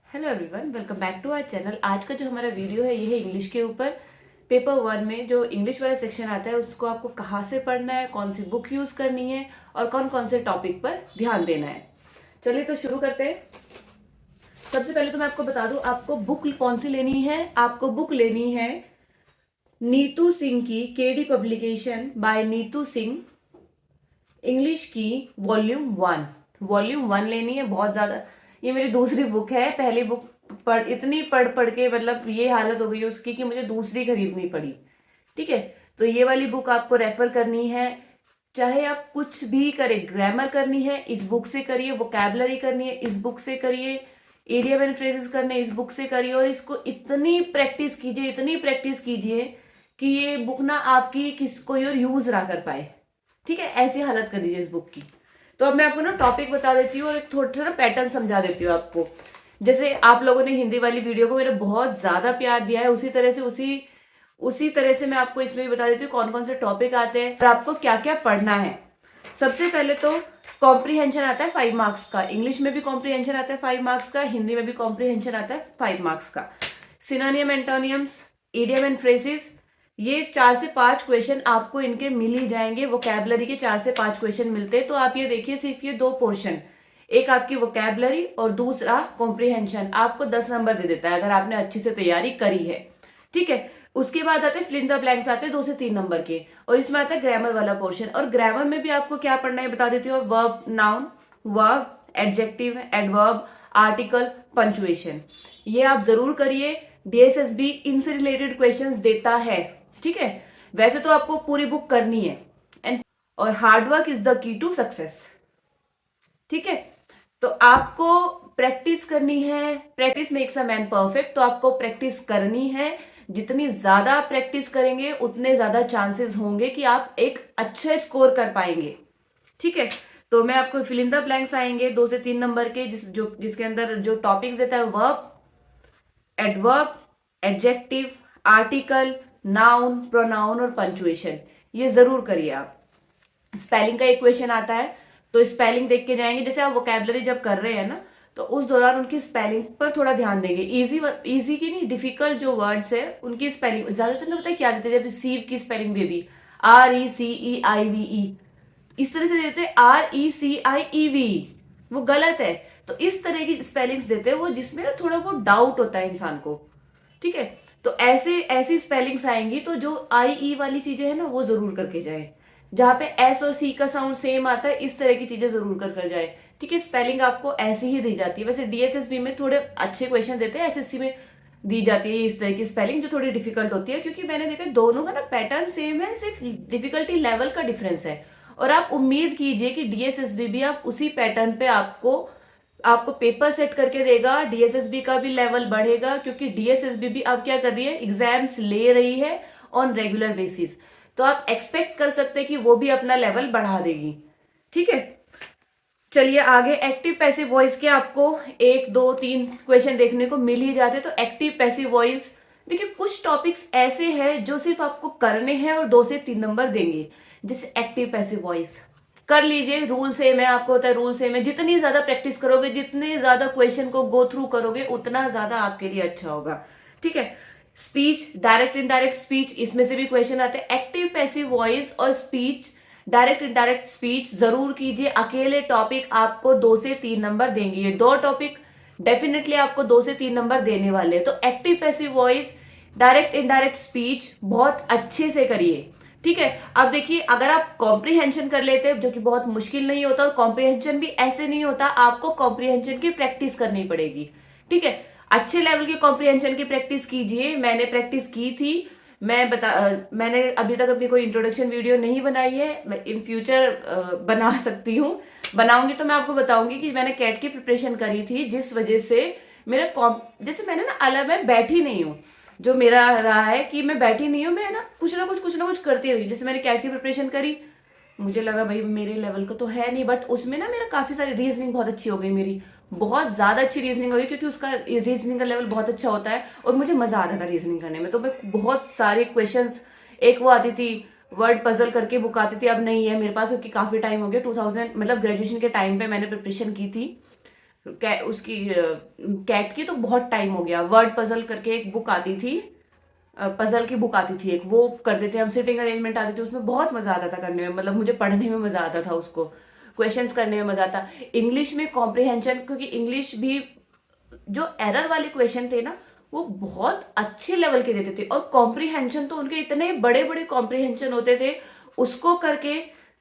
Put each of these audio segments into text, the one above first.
Hello everyone, welcome back to our channel. आज का जो हमारा वीडियो है ये है इंग्लिश के ऊपर। पेपर 1 में जो इंग्लिश वाला सेक्शन आता है उसको आपको कहाँ से पढ़ना है, कौन सी बुक यूज करनी है और कौन कौन से टॉपिक पर ध्यान देना है। चलिए तो शुरू करते हैं। सबसे पहले तो मैं आपको बता दूं आपको बुक कौन सी लेनी है। आपको बुक लेनी है नीतू सिंह की KD publication by Neetu Singh, English की वॉल्यूम 1 लेनी है। बहुत ज्यादा, ये मेरी दूसरी बुक है। पहली बुक इतनी पढ़ पढ़ के मतलब ये हालत हो गई है उसकी कि मुझे दूसरी खरीदनी पड़ी। ठीक है, तो ये वाली बुक आपको रेफर करनी है। चाहे आप कुछ भी करें, ग्रामर करनी है इस बुक से करिए, वोकैबलरी करनी है इस बुक से करिए, इडियम एंड फ्रेजेस करने इस बुक से करिए, और इसको इतनी प्रैक्टिस कीजिए, इतनी प्रैक्टिस कीजिए कि ये बुक ना आपकी किस कोई और यूज ना कर पाए। ठीक है, ऐसी हालत कर दीजिए इस बुक की। तो अब मैं आपको ना टॉपिक बता देती हूँ और एक थोड़ा थोड़ा पैटर्न समझा देती हूँ आपको। जैसे आप लोगों ने हिंदी वाली वीडियो को मेरे बहुत ज्यादा प्यार दिया है, उसी तरह से मैं आपको इसमें भी बता देती हूँ कौन कौन से टॉपिक आते हैं और आपको क्या क्या पढ़ना है। सबसे पहले तो कॉम्प्रीहेंशन आता है 5 मार्क्स का। इंग्लिश में भी कॉम्प्रीहेंशन आता है 5 मार्क्स का, हिंदी में भी कॉम्प्रीहेंशन आता है 5 मार्क्स का। सिनोनियम, एंटोनियम्स, इडियम एंड फ्रेजेस, ये 4 से 5 क्वेश्चन आपको इनके मिल ही जाएंगे। वोकैबलरी के 4 से 5 क्वेश्चन मिलते हैं। तो आप ये देखिए, सिर्फ ये 2 पोर्शन, एक आपकी वोकैबलरी और दूसरा कॉम्प्रीहेंशन, आपको 10 नंबर दे देता है अगर आपने अच्छी से तैयारी करी है। ठीक है, उसके बाद आते हैं फिल इन द ब्लैंक्स, आते हैं 2 से 3 नंबर के, और इसमें आता है ग्रामर वाला पोर्शन। और ग्रामर में भी आपको क्या पढ़ना है बता देती हूँ। Verb, noun, verb, adjective, adverb, article, punctuation, ये आप जरूर करिए। डीएसएसबी इनसे रिलेटेड क्वेश्चंस देता है। ठीक है, वैसे तो आपको पूरी बुक करनी है एंड और hard work is the key to success. ठीक है, तो आपको प्रैक्टिस करनी है। Practice makes a man perfect, तो आपको प्रैक्टिस करनी है। जितनी ज्यादा आप प्रैक्टिस करेंगे उतने ज्यादा चांसेस होंगे कि आप एक अच्छा स्कोर कर पाएंगे। ठीक है, तो मैं आपको फिल इन द ब्लैंक्स आएंगे 2 से 3 नंबर के, जिसके अंदर जो टॉपिक्स देता है, verb, adverb, adjective, article, noun, pronoun और पंचुएशन, ये जरूर करिए आप। स्पेलिंग का एक क्वेश्चन आता है तो स्पेलिंग देख के जाएंगे। जैसे आप वोकैबलरी जब कर रहे हैं ना, तो उस दौरान उनकी स्पेलिंग पर थोड़ा ध्यान देंगे। इजी की नहीं, डिफिकल्ट जो वर्ड्स है उनकी स्पेलिंग ज्यादातर ना पता है क्या देते हैं। जब रिसीव की स्पेलिंग दे दी RECEIVE, इस तरह से देते RECIEVE, वो गलत है। तो इस तरह की स्पेलिंग्स देते हैं वो, जिसमें ना थोड़ा वो डाउट होता है इंसान को। ठीक है, तो ऐसे ऐसी स्पेलिंग्स आएंगी तो जो IE वाली चीजें है ना वो जरूर करके जाए। जहां पे S और C का साउंड सेम आता है, इस तरह की चीजें जरूर कर जाए। ठीक है, स्पेलिंग आपको ऐसी ही दी जाती है। वैसे डीएसएसबी में थोड़े अच्छे क्वेश्चन देते हैं, एसएससी में दी जाती है इस तरह की स्पेलिंग जो थोड़ी डिफिकल्ट होती है, क्योंकि मैंने देखा दोनों का ना पैटर्न सेम है, सिर्फ डिफिकल्टी लेवल का डिफरेंस है। और आप उम्मीद कीजिए कि डीएसएसबी भी आप उसी पैटर्न पे आपको आपको पेपर सेट करके देगा। डीएसएसबी का भी लेवल बढ़ेगा, क्योंकि डीएसएसबी भी अब क्या कर रही है, एग्जाम्स ले रही है ऑन रेगुलर बेसिस। तो आप एक्सपेक्ट कर सकते हैं कि वो भी अपना लेवल बढ़ा देगी। ठीक है, चलिए आगे। एक्टिव पैसिव वॉइस के आपको 1 2 3 क्वेश्चन देखने को मिल ही जाते। तो एक्टिव पैसिव वॉइस देखिए, कुछ टॉपिक्स ऐसे हैं जो सिर्फ आपको करने हैं और 2 से 3 नंबर देंगे। जैसे एक्टिव पैसिव वॉइस कर लीजिए, रूल सेम है, आपको होता है रूल सेम है। जितनी ज्यादा प्रैक्टिस करोगे, जितने ज्यादा क्वेश्चन को गो थ्रू करोगे, उतना ज्यादा आपके लिए अच्छा होगा। ठीक है, स्पीच, डायरेक्ट इनडायरेक्ट स्पीच, इसमें से भी क्वेश्चन आते हैं। एक्टिव पैसिव वॉइस और स्पीच, डायरेक्ट इनडायरेक्ट स्पीच जरूर कीजिए। अकेले टॉपिक आपको 2 से 3 नंबर देंगे। ये 2 टॉपिक डेफिनेटली आपको 2 से 3 नंबर देने वाले हैं। तो active passive voice, direct indirect speech बहुत अच्छे से करिए। ठीक है, अब देखिए, अगर आप कॉम्प्रीहेंशन कर लेते हैं, जो कि बहुत मुश्किल नहीं होता, और कॉम्प्रीहेंशन भी ऐसे नहीं होता, आपको कॉम्प्रीहेंशन की प्रैक्टिस करनी पड़ेगी। ठीक है, अच्छे लेवल की कॉम्प्रीहेंशन की प्रैक्टिस कीजिए। मैंने प्रैक्टिस की थी। मैंने अभी तक अपनी कोई इंट्रोडक्शन वीडियो नहीं बनाई है, मैं इन फ्यूचर बना सकती हूँ। बनाऊंगी तो मैं आपको बताऊंगी कि मैंने कैट की प्रिपरेशन करी थी, जिस वजह से मेरा जैसे मैंने ना अलग, मैं बैठी नहीं हूँ। जो मेरा रहा है कि मैं बैठी नहीं हूँ, मैं ना कुछ ना कुछ करती रही। जैसे मैंने कैट की प्रिपरेशन करी, मुझे लगा भाई मेरे लेवल का तो है नहीं, बट उसमें ना मेरा काफी सारी रीजनिंग बहुत अच्छी हो गई, मेरी बहुत ज्यादा अच्छी रीजनिंग हो गई, क्योंकि उसका रीजनिंग का लेवल बहुत अच्छा होता है और मुझे मजा आता था रीजनिंग करने में। तो मैं बहुत सारे क्वेश्चंस, एक वो आती थी वर्ड पजल करके बुक आती थी, अब नहीं है मेरे पास, क्योंकि काफी टाइम हो गया। 2000 मतलब ग्रेजुएशन के टाइम पे मैंने प्रिपरेशन की थी उसकी कैट की तो बहुत टाइम हो गया। वर्ड पजल करके एक बुक आती थी, पजल की बुक आती थी एक, वो करते थे हम। सिटिंग अरेंजमेंट आती थी, उसमें बहुत मजा आता था करने में, मतलब मुझे पढ़ने में मजा आता था, उसको क्वेश्चंस करने में मजा आता। इंग्लिश में कॉम्प्रिहेंशन, क्योंकि इंग्लिश भी जो एरर वाले क्वेश्चन थे ना वो बहुत अच्छे लेवल के देते थे, और कॉम्प्रिहेंशन तो उनके इतने बड़े बड़े कॉम्प्रिहेंशन होते थे, उसको करके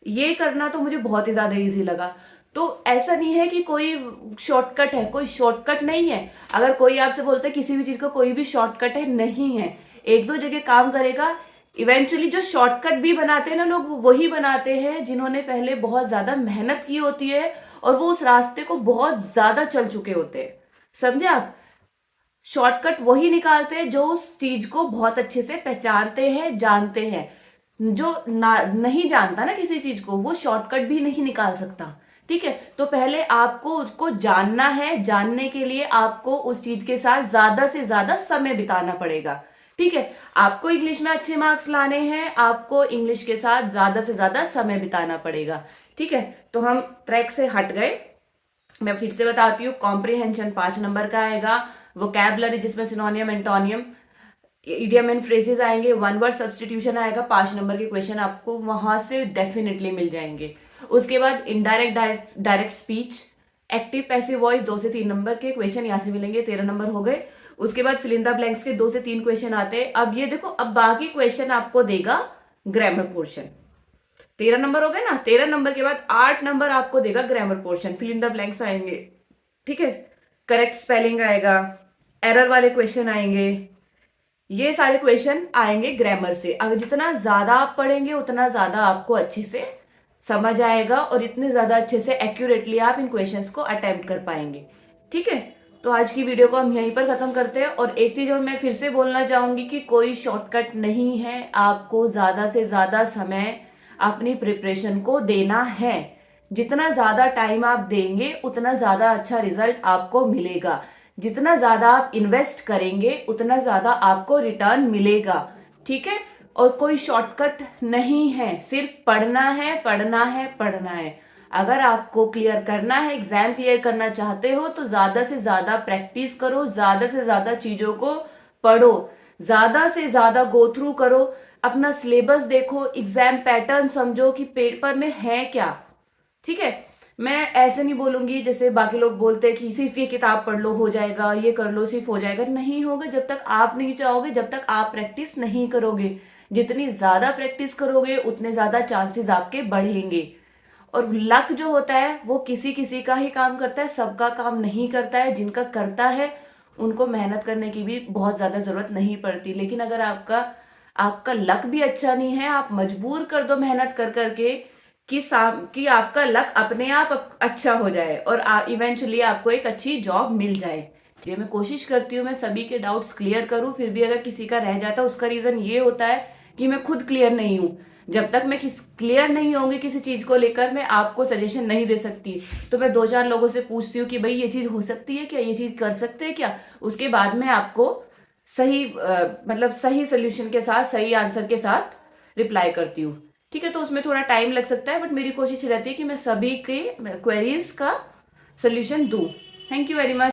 ये करना तो मुझे बहुत ही ज्यादा इजी लगा। तो ऐसा नहीं है कि कोई शॉर्टकट है, कोई शॉर्टकट नहीं है। अगर कोई आपसे बोलता है किसी भी चीज का कोई भी शॉर्टकट है, नहीं है। एक दो जगह काम करेगा, इवेंचुअली जो शॉर्टकट भी बनाते हैं ना लोग, वही बनाते हैं जिन्होंने पहले बहुत ज्यादा मेहनत की होती है और वो उस रास्ते को बहुत ज्यादा चल चुके होते हैं। समझे आप? शॉर्टकट वही निकालते हैं जो उस चीज को बहुत अच्छे से पहचानते हैं, जानते हैं। जो नहीं जानता ना किसी चीज को, वो शॉर्टकट भी नहीं निकाल सकता। ठीक है, तो पहले आपको उसको जानना है, जानने के लिए आपको उस चीज के साथ ज्यादा से ज्यादा समय बिताना पड़ेगा। ठीक है, आपको इंग्लिश में अच्छे मार्क्स लाने हैं, आपको इंग्लिश के साथ ज्यादा से ज्यादा समय बिताना पड़ेगा। ठीक है, तो हम ट्रैक से हट गए। मैं फिर से बताती हूँ, कॉम्प्रिहेंशन 5 नंबर का आएगा, वोकैबुलरी जिसमें सिनोनियम, एंटोनियम, इडियम एंड फ्रेजेस आएंगे, वन वर्ड सब्सटीट्यूशन आएगा। 5 नंबर के क्वेश्चन आपको वहां से डेफिनेटली मिल जाएंगे। उसके बाद indirect direct speech, active passive voice, 2 से 3 नंबर के क्वेश्चन यहाँ से मिलेंगे, 13 नंबर हो गए। उसके बाद फिल इन द ब्लैंक्स के 2 से 3 क्वेश्चन आते हैं। अब ये देखो, अब बाकी क्वेश्चन आपको देगा ग्रामर पोर्शन। 13 नंबर हो गए ना, 13 नंबर के बाद 8 नंबर आपको देगा grammar portion, fill in the blanks आएंगे। ठीक है, करेक्ट स्पेलिंग आएगा, एरर वाले क्वेश्चन आएंगे, ये सारे क्वेश्चन आएंगे ग्रामर से। अगर जितना ज्यादा आप पढ़ेंगे उतना ज्यादा आपको अच्छे से समझ आएगा और इतने ज्यादा अच्छे से एक्यूरेटली आप इन क्वेश्चंस को अटेम्प्ट कर पाएंगे। ठीक है, तो आज की वीडियो को हम यहीं पर खत्म करते हैं। और एक चीज और मैं फिर से बोलना चाहूंगी कि कोई शॉर्टकट नहीं है, आपको ज्यादा से ज्यादा समय अपनी प्रिपरेशन को देना है। जितना ज्यादा टाइम आप देंगे उतना ज्यादा अच्छा रिजल्ट आपको मिलेगा। जितना ज्यादा आप इन्वेस्ट करेंगे उतना ज्यादा आपको रिटर्न मिलेगा। ठीक है, और कोई शॉर्टकट नहीं है, सिर्फ पढ़ना है, पढ़ना है, पढ़ना है। अगर आपको क्लियर करना है, एग्जाम क्लियर करना चाहते हो, तो ज्यादा से ज्यादा प्रैक्टिस करो, ज्यादा से ज्यादा चीजों को पढ़ो, ज्यादा से ज्यादा गो थ्रू करो, अपना सिलेबस देखो, एग्जाम पैटर्न समझो कि पेपर में है क्या। ठीक है, मैं ऐसे नहीं बोलूंगी जैसे बाकी लोग बोलते हैं कि सिर्फ ये किताब पढ़ लो हो जाएगा, ये कर लो सिर्फ हो जाएगा। नहीं होगा जब तक आप नहीं चाहोगे, जब तक आप प्रैक्टिस नहीं करोगे। जितनी ज्यादा प्रैक्टिस करोगे उतने ज्यादा चांसेस आपके बढ़ेंगे। और लक जो होता है वो किसी किसी का ही काम करता है, सबका काम नहीं करता है। जिनका करता है उनको मेहनत करने की भी बहुत ज्यादा जरूरत नहीं पड़ती। लेकिन अगर आपका आपका लक भी अच्छा नहीं है, आप मजबूर कर दो मेहनत कर करके कि आपका लक अपने आप अच्छा हो जाए और इवेंचुअली आपको एक अच्छी जॉब मिल जाए। ये मैं कोशिश करती हूँ मैं सभी के डाउट्स क्लियर करूँ, फिर भी अगर किसी का रह जाता है उसका रीजन ये होता है कि मैं खुद क्लियर नहीं हूँ। जब तक मैं क्लियर नहीं होंगी किसी चीज को लेकर, मैं आपको सजेशन नहीं दे सकती। तो मैं 2-4 लोगों से पूछती हूँ कि भाई ये चीज हो सकती है क्या, ये चीज कर सकते हैं क्या। उसके बाद में आपको सही मतलब सही सोल्यूशन के साथ, सही आंसर के साथ रिप्लाई करती हूँ। ठीक है, तो उसमें थोड़ा टाइम लग सकता है, बट मेरी कोशिश रहती है कि मैं सभी के क्वेरीज का सोल्यूशन दूं। Thank you very much.